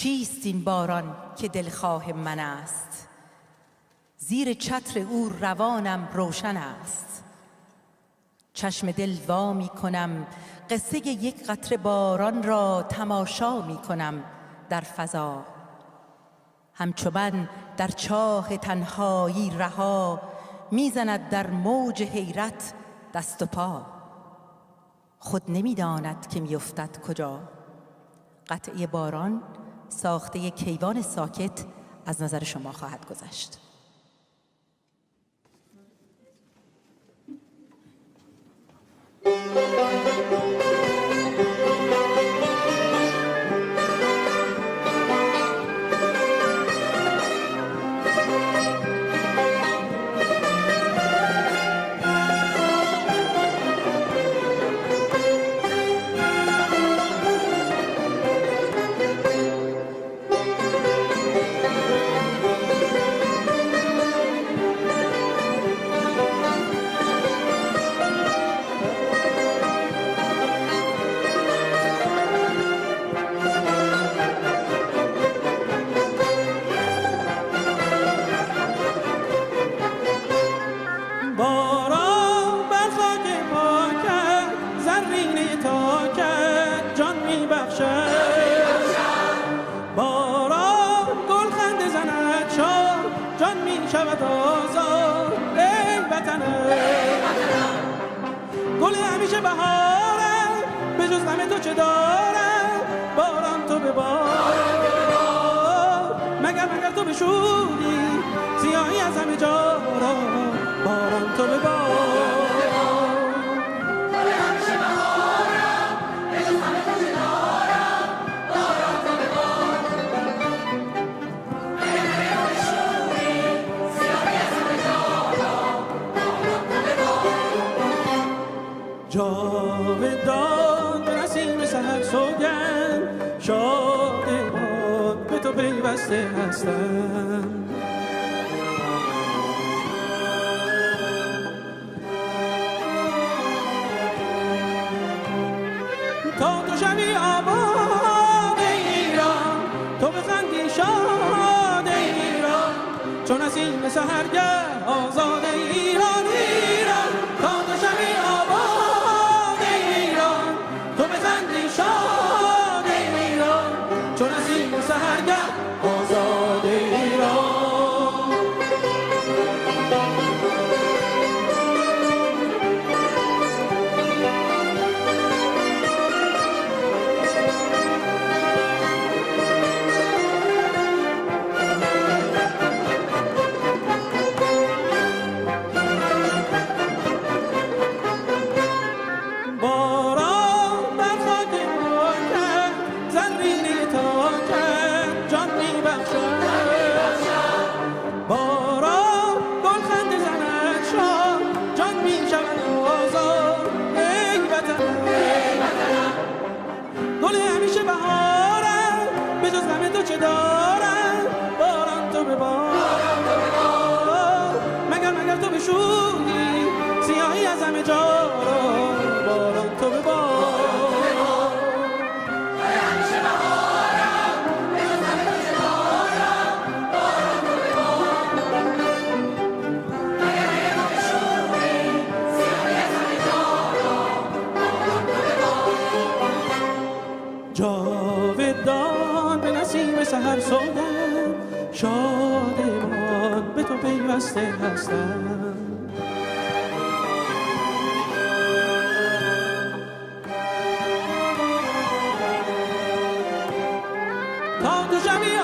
چیست این باران که دلخواه من است؟ زیر چتر او روانم روشن است. چشم دل وا می کنم، قصه یک قطره باران را تماشا می کنم در فضا. همچو من در چاه تنهایی رها، میزند در موج حیرت دست و پا. خود نمیداند که میافتد کجا. قطعه باران ساخته کیوان ساکت از نظر شما خواهد گذشت. گل همیشه بهارم، به جز غم تو چه دارم؟ باران تو به بار، مگر تو بشوری سیاهی از همه جا را. باران تو به بار، گل همیشه بهارم، به جز غم تو چه دارم؟ باران تو به بار، مگر تو بشوری سیاهی از همه جا را. باران تو به بار، جاودان به نسیم سحر سوگند، شادمان به تو پیوسته هستم. تا تو شوی آباد ایران، تو بخندی شاد ایران، چون نسیم سحرگه آزاد ایران. ایران تا تو شوی آباد ایران، تو بخندی شاد ایران، چون نسیم سحرگه آزاد ایران. گل همیشه بهارم، به جز غم تو چه دارم؟ باران تو به بار، مگر تو بشوری سیاهی از همه جا را. باران تو به بار، گل همیشه بهارم، به جز غم تو چه دارم؟ باران تو به بار، مگر تو بشوری سیاهی از همه جا را. باران تو به بار، جاودان به نسیم سحر سوگند، شادمان به تو پیوسته هستم. تا تو شوی